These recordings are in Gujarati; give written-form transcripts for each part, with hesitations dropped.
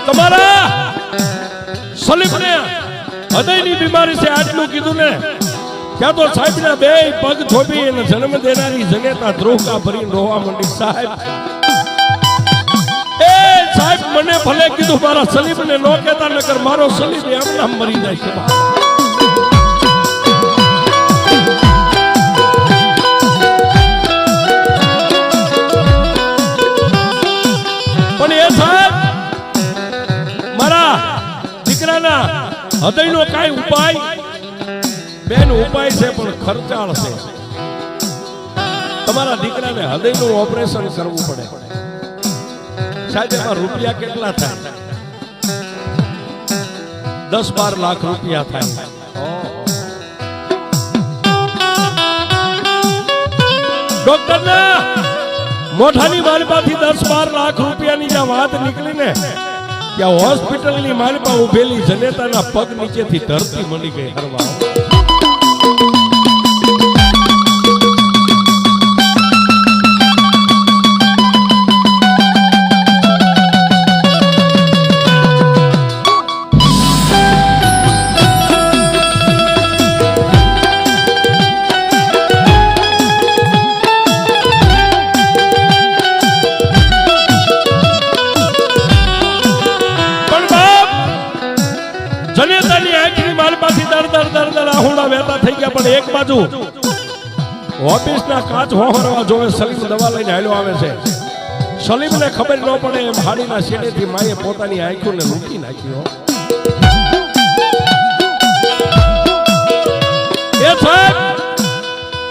તમારા સલીમને હૃદયની બીમારી છે આટલું કીધું ને ત્યાં તો સાહેબના બે પગ થોભી અને જન્મ દેનારી જનેતા દ્રોહકા ભરીને રોવા માંડી. સાહેબ સાહેબ મને ભલે કીધું મારા સલીમને નો કહેતા નકર મારો સલીમ એમ નામ મરી જાય છે. પણ એ સાહેબ મારા દીકરાના હૃદયનો કાંઈ ઉપાય બેન ઉપાય છે પણ ખર્ચાળ છે. તમારા દીકરાને હૃદયનું ઓપરેશન કરવું પડે. સાહેબ એમાં રૂપિયા કેટલા થાય? 10-12 લાખ રૂપિયા થાય. ડોક્ટર ના મોઢાની માલપાથી 10-12 લાખ રૂપિયાની જ્યાં વાત નીકળી ને ત્યાં હોસ્પિટલની માલપા ઉભેલી જનેતાના પગ નીચેથી ધરતી મળી ગઈ હરવા. જનેતાની આંખની માલપાથી દર આહુડા વહેતા થઈ ગયા. પણ એક બાજુ ઓફિસના કાચ હોહરવા જોવે સલીમ દવા લઈને હાલ્યો આવે છે. સલીમને ખબર ન પડે એમ હાડીના શેડેથી માએ પોતાની આંખોને લૂંટી નાખ્યો. એ સાહેબ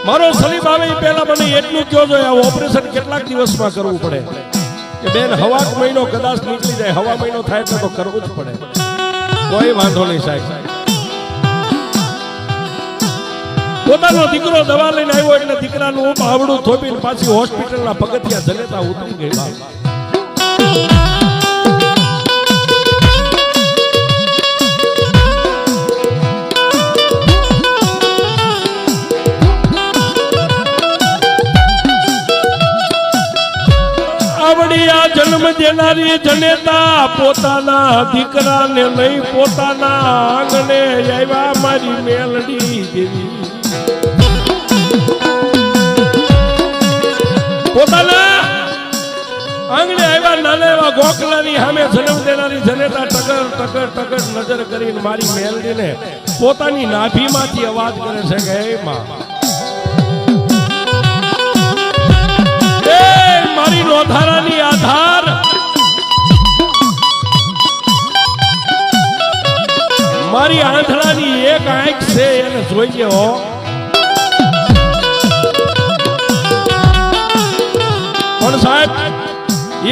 મારો સલીમ આવે એ પહેલા મને એટલું કહો છો આ ઓપરેશન કેટલાક દિવસમાં કરવું પડે? કે બેન હવા મહિનો કદાચ નીકળી જાય, હવા મહિનો થાય એટલે તો કરવું જ પડે. કોઈ વાંધો નહીં સાહેબ. પોતાનો દીકરો દવા લઈને આવ્યો એટલે દીકરાનું બાવડું થોપીને પાછી હોસ્પિટલના પગથિયા જનેતા ઉતરી ગઈ. આવડી આ જન્મ દેનારી જનેતા પોતાના દીકરાને લઈ પોતાના આંગણે આવ્યા મારી મેલડી દેવી. પોતાના આંગણે આવ્યા નાના એવા ગોખલાની સામે જન્મ દેનારી જનેતા ટકર નજર કરીને મારી મેલડીને પોતાની નાભીમાંથી અવાજ કરે છે કે હે માં, મારી નોધારાની આધાર, મારી આંધળાની એક આંખ છે એને જોઈએ હો. પણ સાહેબ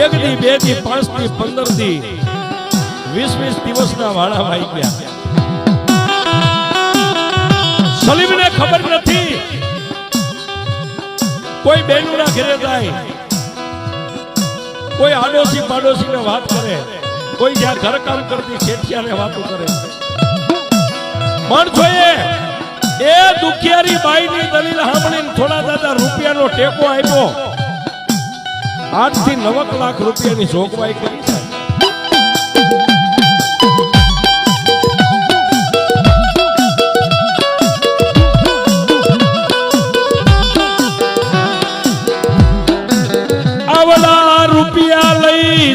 1 દી 2 દી 5 દી 15 દી 20 દિવસના વાળા વાઈ ગયા. સલીમને ખબર નથી. કોઈ બેનુના ઘરે જાય, કોઈ આડોશી પાડોશીને વાત કરે, કોઈ જ્યાં ઘર કામ કરતી શેઠિયાને વાતો કરે. પણ જોઈએ એ દુખિયારી બાઈની દલીલ સાંભળીને થોડા દાદા રૂપિયાનો ટેકો આપ્યો. 8 થી 9 લાખ રૂપિયાની જોગવાઈ કરી.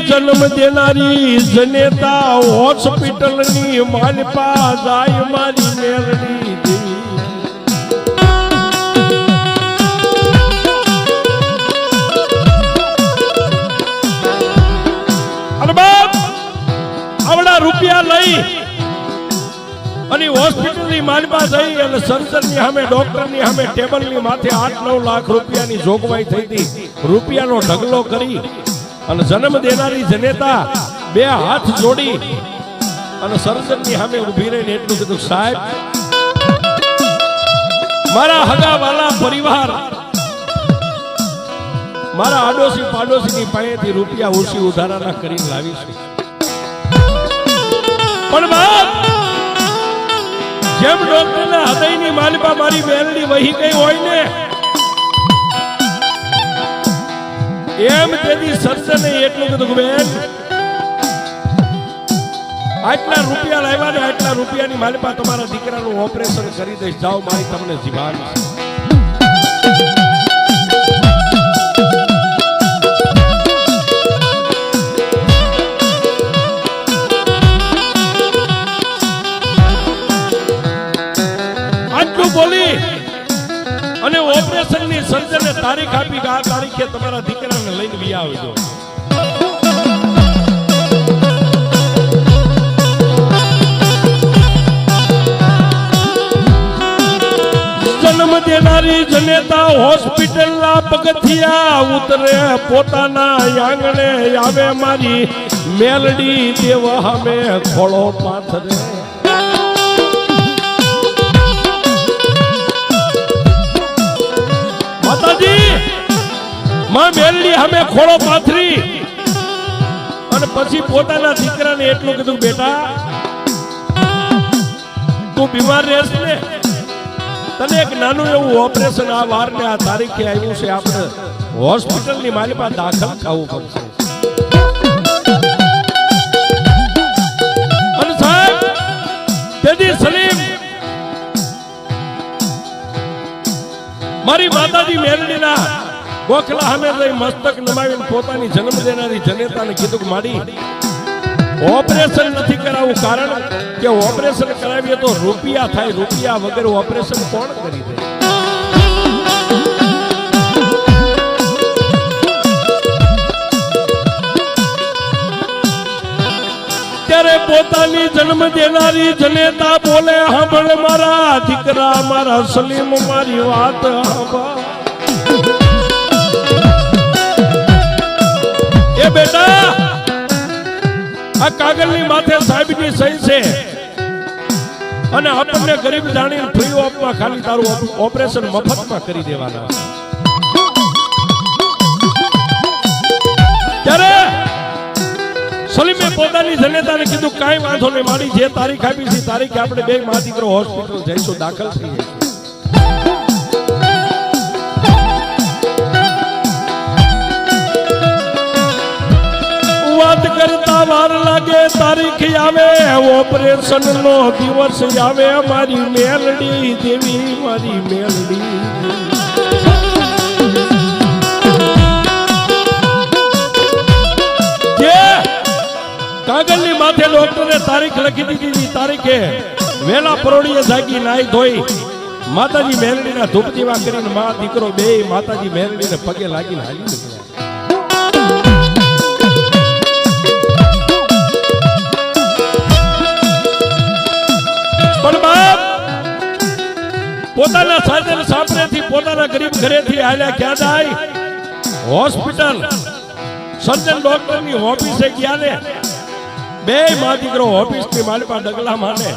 જન્મ દેનારી જનેતા હોસ્પિટલની માલપા જાય મારી મેલડી દેવી. અને બાપ આવડા રૂપિયા લઈ અને હોસ્પિટલની માલપા જઈ અને સર્જનની સામે ડોક્ટરની સામે ટેબલની માથે 8-9 લાખ રૂપિયાની જોગવાઈ થઈ હતી. રૂપિયાનો ઢગલો કરી અને જન્મ દેનારી જનેતા 2 હાથ જોડી અને સર્જનની સામે ઊભી રહીને એટલું કીધું, સાહેબ મારા હગાવાલા પરિવાર મારા આડોશી પાડોશીની પાસેથી રૂપિયા ઓછી ઉધારાના કરીને લાવીશું. પણ બાપ જેમ ડોક્ટરના હૃદયની માલપા મારી મેલડી વહી ગઈ હોય ને એમ તેની સર્જને એટલું કીધું, બેન આટલા રૂપિયા લાવ્યા ને આટલા રૂપિયાની માલિપા તમારા દીકરાનું ઓપરેશન કરી દઈશ. જાઓ, મારી તમને જીવાન છે. આટલું બોલી અને ઓપરેશનની સર્જને તારીખ આપી કે આ તારીખે તમારા દીકરાને લઈને વી આવજો. જન્મ દેનારી જનેતા હોસ્પિટલના પગથિયા ઉતરે પોતાના આંગણે આવે મારી મેલડી દેવ હમે ખોળો પાથરે. માતાજી માં મેલડી હમે ખોળો પાથરી અને પછી પોતાના દીકરાને એટલું કીધું, બેટા તું બીમાર રહેશ ને, તને એક નાનું એવું ઓપરેશન આ વાર ને આ તારીખે આવ્યું છે, આપણે હોસ્પિટલની માલિપા દાખલ થવું પડશે. અને સાહેબ તેથી સલીમ મારી માતાજી મેલડીના ગોખલા સામે જઈ મસ્તક નમાવીને પોતાની જન્મ દેનારી જનેતાને કીધું કે મારી ઓપરેશન નથી કરાવવું, કારણ કે ઓપરેશન કરાવીએ તો રૂપિયા થાય, રૂપિયા વગર ઓપરેશન કોણ કરી દે. ત્યારે પોતાની જન્મ દેનારી જનેતા બોલે, સાંભળ મારા દીકરા, મારા સલીમ, મારી વાત સાંભળ. એ બેટા, આ કાગળની માથે સાહેબની સહી છે અને આપણને ગરીબ જાણીને ફ્રી ઓફમાં ખાલી તારું ઓપરેશન મફતમાં કરી દેવાના. ત્યારે સલીમે પોતાની જનેતાને કીધું, કાંઈ વાંધો નહીં મારી, જે તારીખ આપી છે તારીખે આપણે બે મા દીકરો હોસ્પિટલ જઈશું, દાખલ થઈ જઈશું. વાત કરતા વાર લાગે, તારીખ આવે, ઓપરેશન નો દિવસ આવે, મારી મેલડી દેવી, મારી મેલડી. કાગળની માથે ડોક્ટરે તારીખ લખી દીધી. તારીખે વેલા પરોડીએ જાગી નાઈ ધોઈ માતાજી મેલડીના ધૂપ દીવા કરીને મા દીકરો બે માતાજી મેલડીને પગે લાગીને હાલી નીકળ્યા. પણ બાપ પોતાના સાધન સાપરેથી પોતાના ગરીબ ઘરેથી આલ્યા ક્યાં જાય? હોસ્પિટલ સર્જન ડોક્ટરની ઓફિસે ગયા ને બે મા દીકરો ઓફિસની માલિપા ડગલા માને.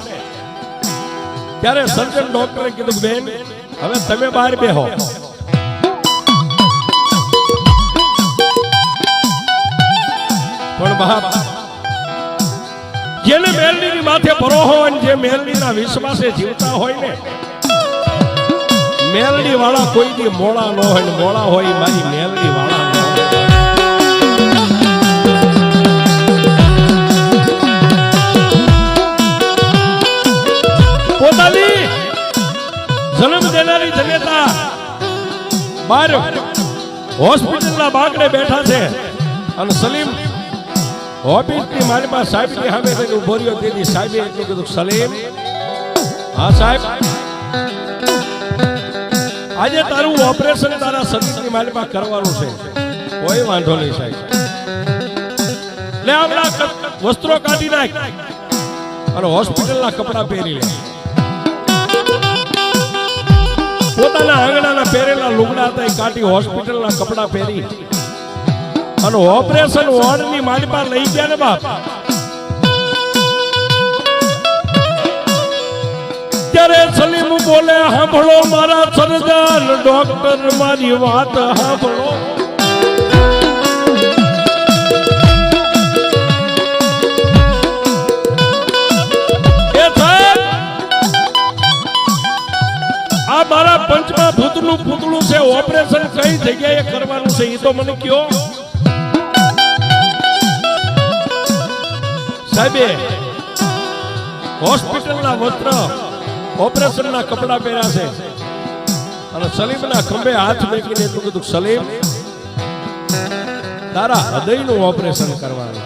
ત્યારે સર્જન ડોક્ટરે કીધું, બેન હવે તમે બહાર બેહો. પણ બાપ જેને મેલડીની માથે ભરોસો હોય, જે મેલડીના વિશ્વાસે જીવતા હોય ને, મેલડી વાળા કોઈ દી મોળા ન હોય ને મોળા હોય મારી મેલડી વાળા ન હોય. પોતાની જન્મ દેનારી જનેતા બહાર હોસ્પિટલના બાગડે બેઠા છે અને સલીમ ઓફિસની મારી પાસે સાહેબની સામે થઈને ઉભો રહ્યો. તેથી સાહેબે એટલું કીધું, સલીમ, હા સાહેબ, આજે તારું ઓપરેશન તારા શરીરની મારી પાસે કરવાનું છે. કોઈ વાંધો નહીં સાહેબ, લે આપણા વસ્ત્રો કાઢી નાખ અને હોસ્પિટલના કપડા પહેરી લે. પોતાના આંગણાના પહેરેલા લુગડા હતા એ કાઢી હોસ્પિટલના કપડા પહેરી અને ઓપરેશન વોર્ડની માલિપા લઈ ગયા ને બાપ. ત્યારે સલીમ બોલે, સાંભળો મારા સર્જન ડોક્ટર, મારી વાત સાંભળો. આ મારા પંચમા ભૂતનું પૂતળું છે, ઓપરેશન કઈ જગ્યાએ કરવાનું છે એ તો મને કયો. સાહેબે હોસ્પિટલના વસ્ત્ર ઓપરેશનના કપડા પહેર્યા છે અને સલીમના ખંભે હાથ મૂકીને એટલું કીધું, સલીમ તારા હૃદયનું ઓપરેશન કરવાનું છે.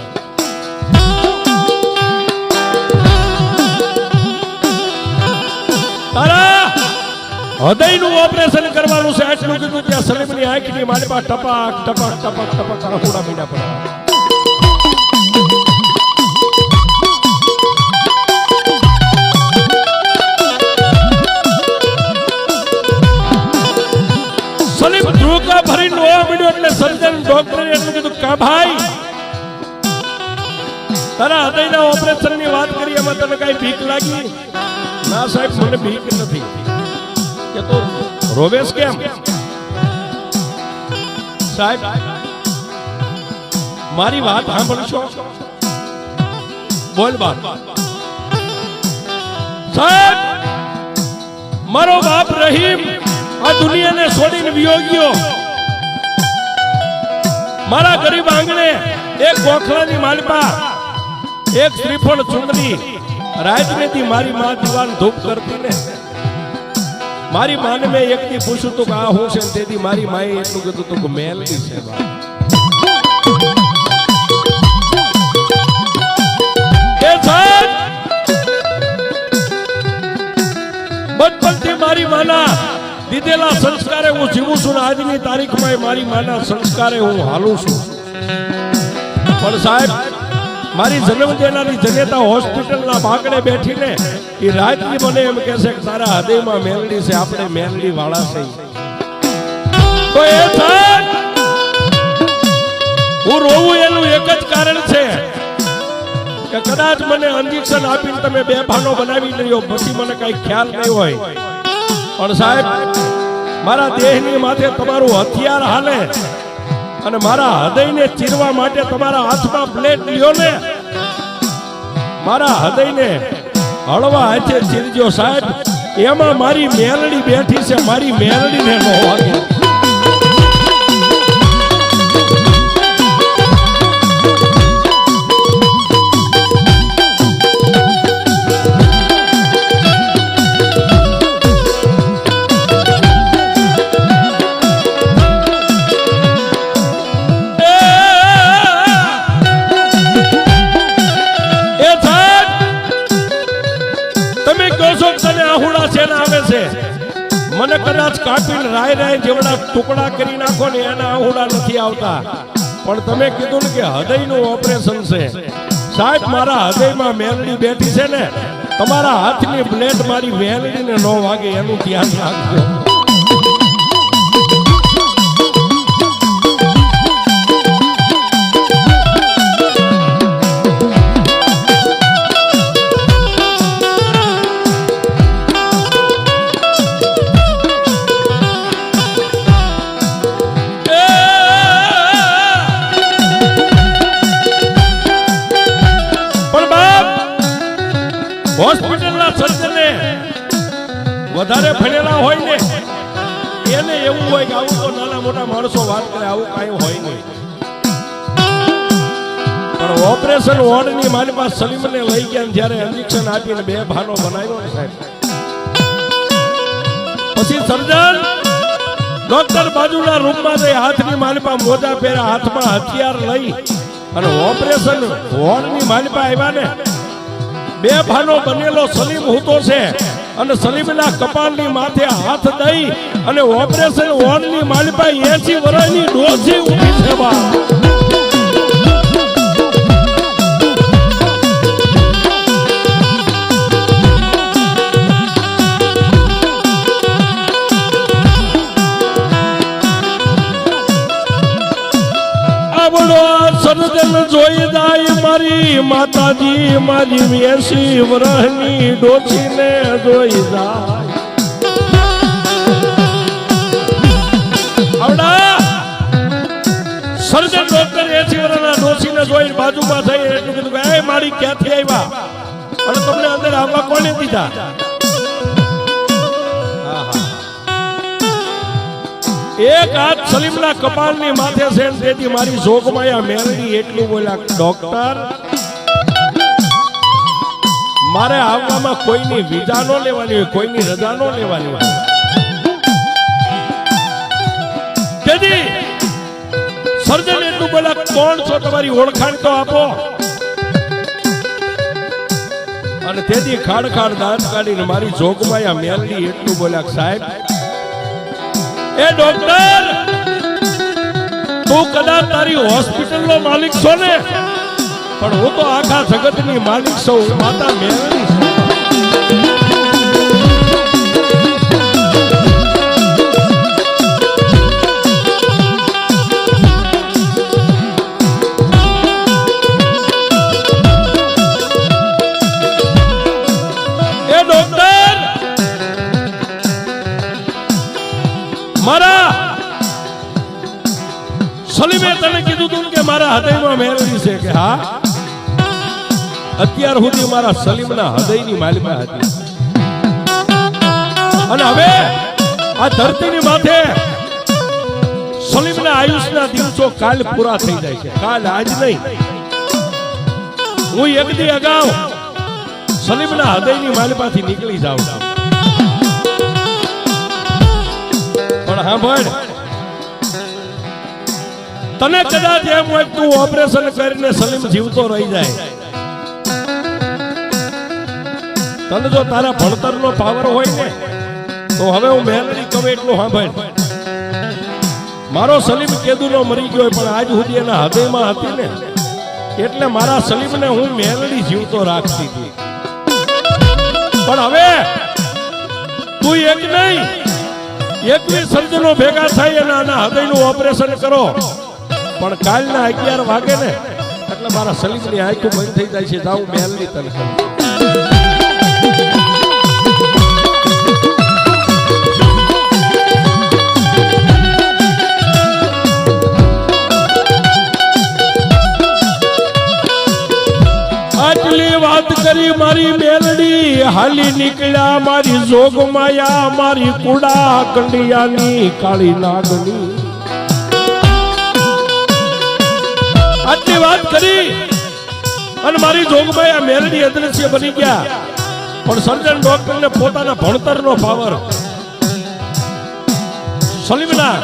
તારા હૃદયનું ઓપરેશન કરવાનું છે એટલું કીધું. ત્યાં સલીમની આંખની મારી પાસે ટપક ટપક ટપક ટપક આંખોડા મીંડા પડ્યા. સલીમ ધ્રુકા ભરી રોવા મીડ્યો એટલે સર્જન ડોક્ટરે એટલું કીધું, કા ભાઈ તારા હૃદયના ઓપરેશનની વાત કરી, એમાં તને કઈ બીક લાગી? ના સાહેબ, મને બીક નથી. કે તો રોવેશ કેમ? સાહેબ મારી વાત સાંભળશો? બોલ બાપ. સાહેબ મારો બાપ રહીમ આ દુનિયાને છોડીને વિયો ગયો. મારા ગરીબ આંગણે એક ગોખલાની માલપા, એક શ્રીફળ ચુંદડી રાજનેથી મારી માં દીવાન ધૂપ કરતી ને મારી માને મેં એકથી પૂછ્યું તું કે આ હું છે, તેથી મારી માએ એટલું કીધું તું કે મેલડી છે. બચપનથી મારી માના દીધેલા સંસ્કારે હું જીવું છું. આજની તારીખમાં મારી માના સંસ્કારે હું હાલું છું. પણ સાહેબ મારી જન્મ દેનારી જનેતા હોસ્પિટલના બાકડે બેઠીને એ રાજની મને એમ કહે છે કે તારા હૃદયમાં મેલડી છે, આપણે મેલડી વાળા છે. તો એ સાહેબ હું રોવું એનું એક જ કારણ છે કે કદાચ મને ઇન્જેક્શન આપીને તમે બેભાનો બનાવી લ્યો, પછી મને કઈ ખ્યાલ નહીં હોય. પણ સાહેબ મારા દેહની માથે તમારું હથિયાર હાલે અને મારા હૃદયને ચીરવા માટે તમારા હાથમાં બ્લેડ લ્યો ને, મારા હૃદયને હળવા હાથે ચીરજો સાહેબ. એમાં મારી મેલડી બેઠી છે, મારી મેલડીને નો વાગે. મને કદાચ કાપીને રાય રાય જેવડા ટુકડા કરી નાખો ને એના આહુડા નથી આવતા, પણ તમે કીધું ને કે હૃદયનું ઓપરેશન છે. સાહેબ મારા હૃદયમાં મેલડી બેઠી છે ને, તમારા હાથની બ્લેડ મારી મેલડીને ન વાગે એનું ધ્યાન રાખજો. હોસ્પિટલના સર્જને વધારે ભણેલા હોય ને એને એવું હોય કે આવું તો નાના મોટા માણસો વાત કરે, આવું કાંઈ હોય નહીં. પણ ઓપરેશન વોર્ડની મારી પાસે સલીમને લઈ ગયા જ્યારે ઇન્જેક્શન આપીને બેભાનો બનાવ્યો ને સાહેબ, પછી સર્જન ડોક્ટર બાજુના રૂમમાં જઈ હાથની માલિપા મોજા પહેર્યા, હાથમાં હથિયાર લઈ અને ઓપરેશન વોર્ડની માલિપા આવ્યા ને, બેભાનો બનેલો સલીમ હૂતો છે અને સલીમના કપાળની માથે હાથ દઈ અને ઓપરેશન વોર્ડની માલિપા 80 વર્ષની ડોસી ઊભી છે. સર્જન જોઈ જાય મારી માતાજી, મારી 80 વર્ષની ડોસીને જોઈ જાય. આવડા સર્જન ડોક્ટર 80 વર્ષના ડોસીને જોઈ બાજુમાં થઈ એટલું કીધું કે મારી ક્યાંથી આવ્યા અને તમને અંદર આવવા કોને દીધા? એક હાથ સલીમના કપાળની માથે છે, તેથી મારી જોગમાયા મેલડી એટલું બોલ્યા, ડોક્ટર મારે આવવામાં કોઈની વિઝા ન લેવાની હોય, કોઈની રજા ન લેવાની હોય. તેથી સર્જન એટલું બોલ્યા, કોણ છો, તમારી ઓળખાણ તો આપો. અને તેથી ખાડ ખાડ દાંત કાઢીને મારી જોગમાયા મેલડી એટલું બોલ્યા, સાહેબ એ ડોક્ટર, તું કદાચ તારી હોસ્પિટલનો માલિક છો ને, પણ હું તો આખા જગતની માલિક છું, માતા મેલડી છું. મારા સલીમે તને કીધું તું કે મારા હૃદયમાં મેલડી છે, કે હા, અત્યાર સુધી મારા સલીમના હૃદયની માલિકા હતી. અને હવે આ ધરતીની માથે સલીમના આયુષના દિવસો કાલ પૂરા થઈ જાય છે. કાલ, આજ નહીં. હું એક દી અગાઉ સલીમના હૃદયની માલિકાથી નીકળી જાઉં છું. પણ હા ભાઈ, તને કદાચ એમ હોય તું ઓપરેશન કરીને સલીમ જીવતો રહી જાય, તને જો તારા ભણતરનો પાવર હોય ને, તો હવે હું મેલડી કહું એટલું હા ભાઈ, મારો સલીમ કેદુનો મરી ગયો પણ આજ સુધી એના હૃદયમાં હતી ને, એટલે મારા સલીમને હું મેલડી જીવતો રાખતી હતી. પણ હવે તું એક નહીં, 21 સર્જનો ભેગા થાય અને આના હૃદયનું ઓપરેશન કરો, પણ કાલના 11 વાગે ને એટલે મારા સલીમની આંખો બંધ થઈ જાય છે. જાઉં મેલડી તને આટલી વાત કરી મારી મેલડી હાલી નીકળ્યા, મારી જોગમાયા, મારી કુડા કંડિયાની કાળી નાગની. આટલી વાત કરી અને મારી જોગમાયા મેલડી અદ્રશ્ય બની ગયા. પણ સર્જન ડોક્ટરને પોતાના ભણતરનો પાવર સલીમના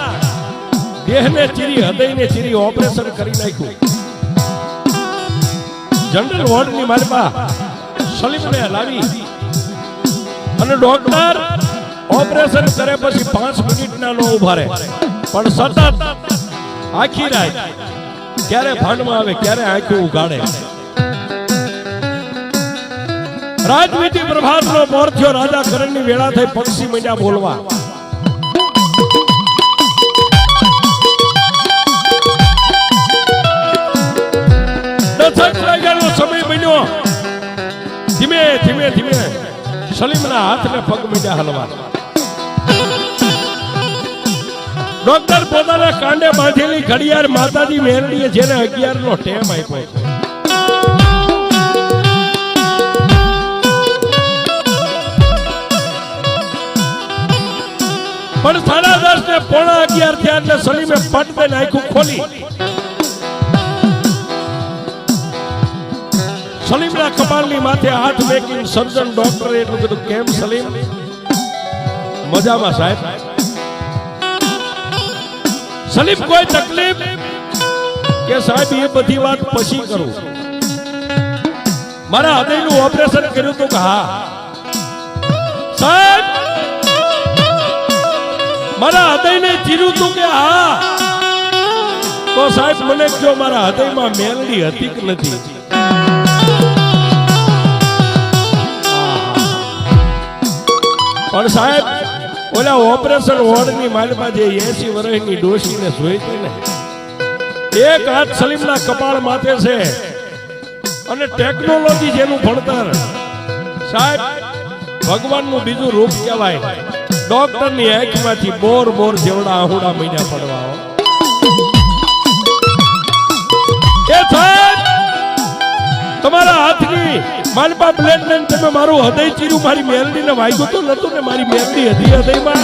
દેહને ચીરી, હૃદયને ચીરી ઓપરેશન કરી નાખ્યું. જનરલ વોર્ડની માલપા સલીમને લાવી અને ડોક્ટર ઓપરેશન કરે પછી 5 મિનિટના નો ઉભા રહે, પણ સતત આખી રાત ક્યારે ભાનમાં આવે, ક્યારે આંખો ઉગાડે. રાજવીતી પ્રભાતનો મોર થયો, રાજા કરણની વેળા થઈ, પક્ષી મંડ્યા બોલવા. સમય બન્યો, ધીમે ધીમે ધીમે સલીમના હાથને પગ મીડ્યા હલવા. ડોક્ટર પોતાના કાંડે બાંધેલી ઘડિયાળ માતાજી મેલડીએ જેને 11 નો ટેમ આપ્યો, પણ 10:30 ને 11:15 થયા એટલે સલીમે પટ દઈને આંખો ખોલી. સલીમના કપાળની માથે હાથ મેકીને સર્જન ડોક્ટરે એટલું કીધું, કેમ સલીમ? મજામાં સાહેબ. સલીમ કોઈ તકલીફ? કે સાહેબ એ બધી વાત પછી કરું, મારા હૃદયનું ઓપરેશન કર્યું હતું. કે હા સાહેબ, મારા હૃદયને ચીર્યું હતું. કે હા, તો સાહેબ મને જો મારા હૃદયમાં મેલડી હતી કે નથી? પણ સાહેબ ઓલા ઓપરેશન વોર્ડની માલમાં જે 80 વર્ષની ડોશીને જોઈતી ને, એક હાથ સલીમના કપાળ માથે છે અને ટેકનોલોજી જેનું ભણતર સાહેબ ભગવાનનું બીજું રૂપ કહેવાય. ડોક્ટરની આંખમાંથી બોર બોર જેવડા આહુડા મહિના પડવા. એ સાહેબ તમારા હાથની માલપા બ્લેડ લઈને તમે મારું હૃદય ચીર્યું, મારી મેલડીને વાગ્યું તો નતું ને? મારી મેલડી હતી હૃદયમાં.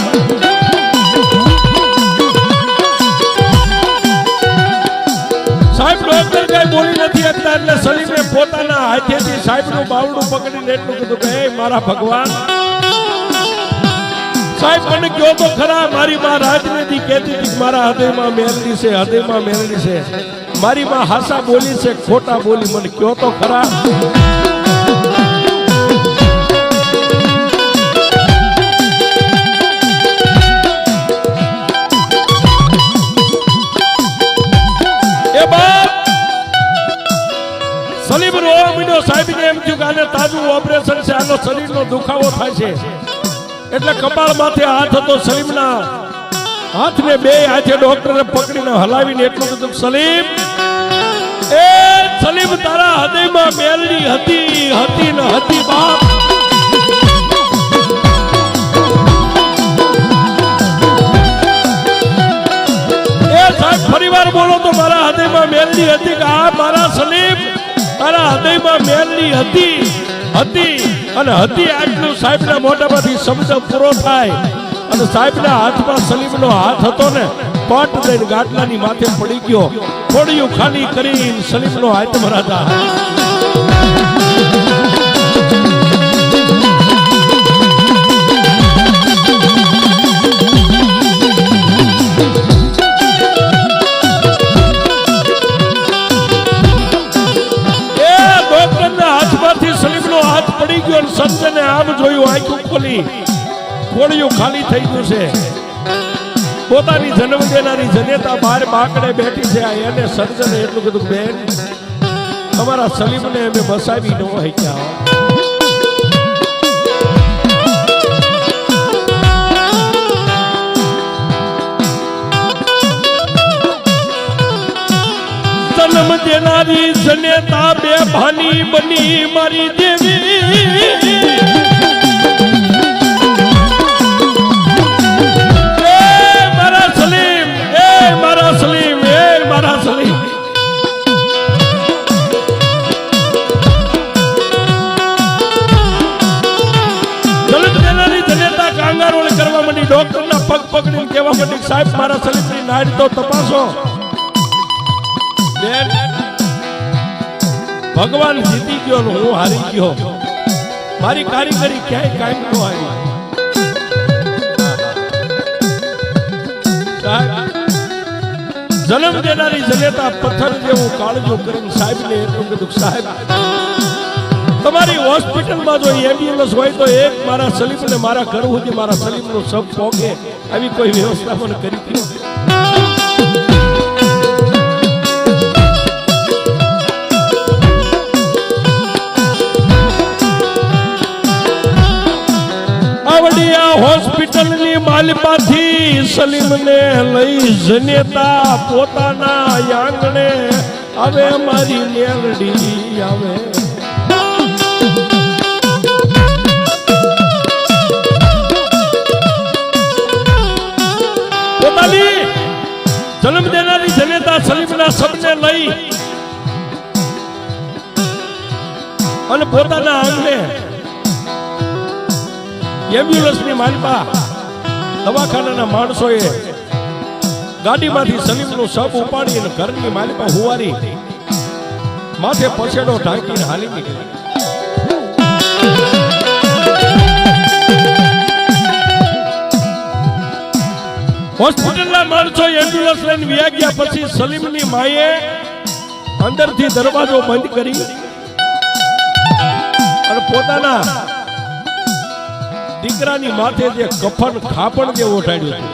સાહેબ ડોક્ટર કઈ બોલી નથી શકતા એટલે સલીમે પોતાના હાથેથી સાહેબનું બાવડું પકડીને એટલું કીધું કે હે મારા ભગવાન સાહેબ મને કયો તો ખરા મારી માં રાજનીતિ કહેતી હતી મારા હૃદયમાં મેલડી છે હૃદયમાં મેલડી છે મારી માં હાસા બોલી છે ખોટા બોલી મને કયો તો ખરા સલીમ રોવા મીડો સાહેબને એમ થયું કે આને તાજું ઓપરેશન છે આનો શરીરનો દુખાવો થાય છે એટલે કપાળ માથે હાથ હતો સલીમના હાથને બે હાથે ડોક્ટરે પકડીને હલાવીને એટલું કીધું સલીમ એ સલીમ તારા હૃદયમાં મેલડી હતી ને હતી બાપ એ સાહેબ ફરીવાર બોલો તો મારા હૃદયમાં મેલડી હતી કે આ મારા સલીમ તારા હૃદયમાં મેલડી હતી અને હતી આટલું સાહેબના મોઢામાંથી શબ્દ પૂરો થાય અને સાહેબના હાથમાં સલીમનો હાથ હતો ને પટ દઈને ગાટલાની માથે પડી ગયો થોડીયું ખાલી કરીને સલીમનો હાથ ભરાતા સલીમનો હાથ પડી ગયો અને સંતને આમ જોયું આંખું ખોલી કોળિયું ખાલી થઈ ગયું છે પોતાની જન્મ દેનારી જનેતા બહાર બાકડે બેઠી છે એને સર્જને એટલું કીધું બેન તમારા સલીમને અમે બસાવી ન હોય ક્યાં જન્મ દેનારી જનેતા બે ભાની બની મારી દેવી મારા સલીમ મારા સલીમ મારા સલીમ જન્મ દેનારી જનેતા કાંગારોળ કરવા માંડી ડોક્ટરના પગ પકડીને કહેવા માંડી સાહેબ મારા સલીમની નાડી તો તપાસો ભગવાન જીતી ગયો હું હારી ગયો મારી કારીગરી ક્યાંય કાયમ ન આવી જન્મ દેનારી જનેતા પથ્થર જેવું કાળજું કરીને સાહેબને એટલું કીધું સાહેબ તમારી હોસ્પિટલમાં જો એમ્બ્યુલન્સ હોય તો એક મારા સલીમને મારા ઘર સુધી મારા સલીમનું સબ પહોંચે આવી કોઈ વ્યવસ્થા મને કરી હતી હોસ્પિટલની માલમાંથી સલીમને લઈ જનેતા પોતાના આંગણે આવે મારી મેલડી આવે પોતાની જન્મ દેનારી જનેતા સલીમના શબ્દને લઈ અને પોતાના આંગણે એમ્બ્યુલન્સની માલપા દવાખાનાના માણસોએ ગાડીમાંથી સલીમનું શબ ઉપાડીને ઘરની માલપા હુવારી માથે પછેડો ઢાંકીને હાલી નીકળી હોસ્પિટલના માણસો એમ્બ્યુલન્સ લઈને વ્યા ગયા પછી સલીમની માએ અંદરથી દરવાજો બંધ કરી અને પોતાના દીકરાની માથે જે કફન ખાપણ જે ઓઢાડ્યું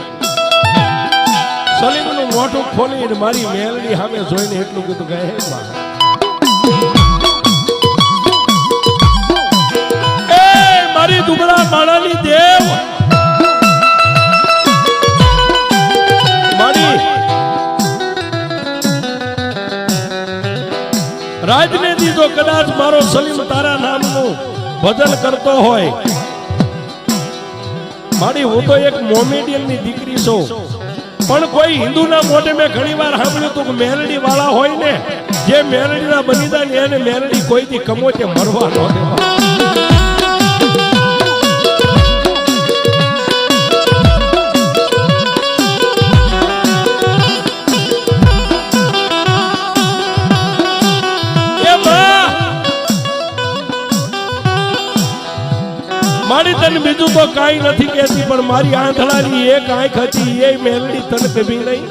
સલીમનું મોઢું ખોલીને મારી મેલડી સામે જોઈને એટલું કીધું કે હે માં એ મારી દુબળા માણાની દેવ મારી રાજનેતી જો કદાચ મારો સલીમ તારા નામનું ભજન કરતો હોય મારી હું તો એક મોમેડિયન ની દીકરી છું પણ કોઈ હિન્દુના મોઢે મેં ઘણી વાર સાંભળ્યું હતું કે મેલડી વાળા હોય ને જે મેલડીના બલિદાન એને મેલડી કોઈથી કમોતે મરવા ન દેવા મારી તને બીજું તો કાંઈ નથી કહેતી, પણ મારી આંધળાની એક આંખ હતી એ મેલડી તને કભી નહીં.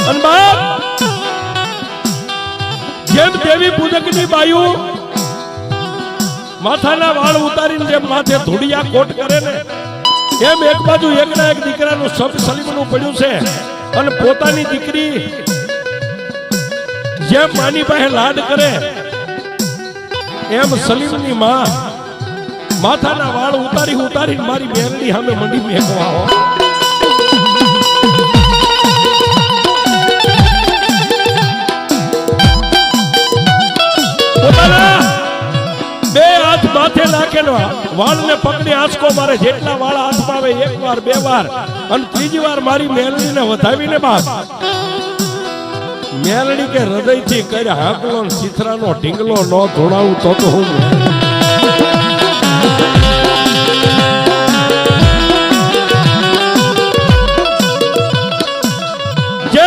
અને બાપ જેમ દેવી પૂજકની બાયુ માથાના વાળ ઉતારીને જેમ માથે ધૂળિયા કોટ કરે ને, એમ એક બાજુ એકના એક દીકરાનું સબ સલીમનું પડ્યું છે. અને પોતાની દીકરી જેમ માની પાસે લાડ કરે એમ સલીમની માં માથાના વાળ ઉતારી ઉતારીને મારી બેનની સામે મંડી મેકવા હો. પોતાના બે હાથ માથે નાખેલો વાળને પકડી આંચકો મારે. જેટલા વાળ હાથમાં આવે એક વાર બે વાર અને ત્રીજી વાર મારી મેલડીને વધાવીને બાપ મેલડી કે હૃદયથી કરે હાકલો ચિત્રાનો ઢીંગલો ન ધોણાવું તો હું જે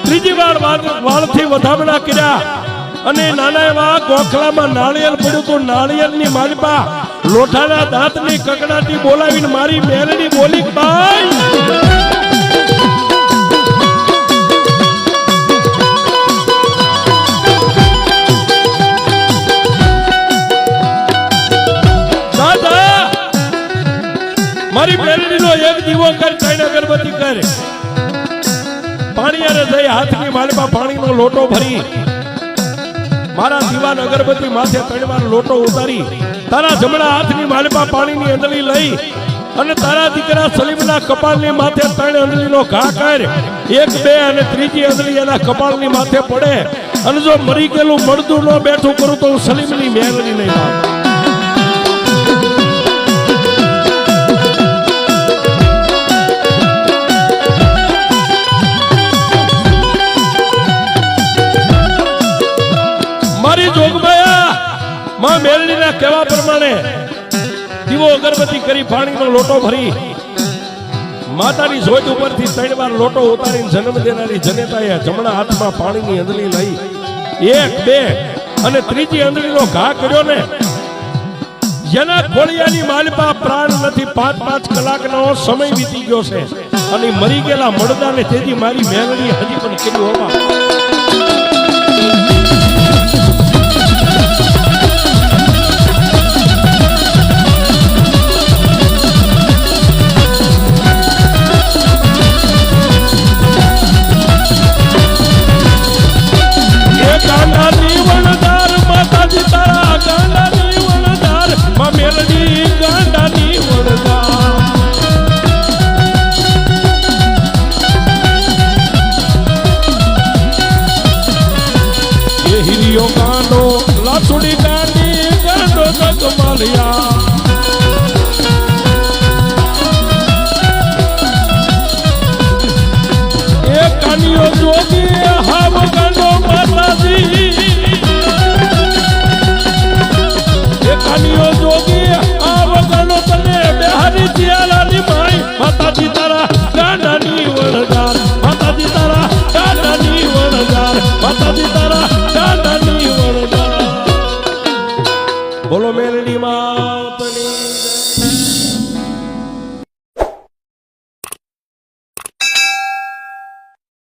ત્રીજી વાર વાળથી વધામણા કર્યા અને નાના એવા ગોખલામાં નાળિયેર પડ્યું તો નાળિયેરની માલપા લોઠાના દાંતની કકડાટી બોલાવીને મારી મેલડી બોલી, ભાઈ મારી મેલડીનો એક દીવો કર, ત્રણ અગરબત્તી કર. પાણી અરે જઈ હાથની માલમાં પાણીનો લોટો ભરી મારા દીવાન અગરબત્તી માથે ત્રણ વાર લોટો ઉતારી તારા જમણા હાથની માલમાં પાણીની અંદલી લઈ અને તારા દીકરા સલીમના કપાળની માથે ત્રણ અંદલીનો ઘા કર. એક બે અને ત્રીજી અંદલી એના કપાળની માથે પડે. અને જો મરી ગયેલું મળતું ન બેઠું કરું તો હું સલીમની મેલડી નહીં પામ. માં મેલડીના કહેવા પ્રમાણે દીવો અગરબત્તી કરી પાણીનો લોટો ભરી માતાની જોઈત ઉપરથી ત્રણ વાર લોટો ઉતારીને જન્મ દેનારી જનેતાએ જમણા હાથમાં પાણીની અંદલી લઈ એક બે અને ત્રીજી અંદલીનો ઘા કર્યો ને, જેના ખોળિયાની માલપા પ્રાણ નથી. 5-5 કલાકનો સમય વીતી ગયો છે અને મરી ગયેલા મળદાને તેથી મારી મેલડી હજી પણ કર્યું હોવા. લાસુડી ગાંડી ગાંડો તક માલિયા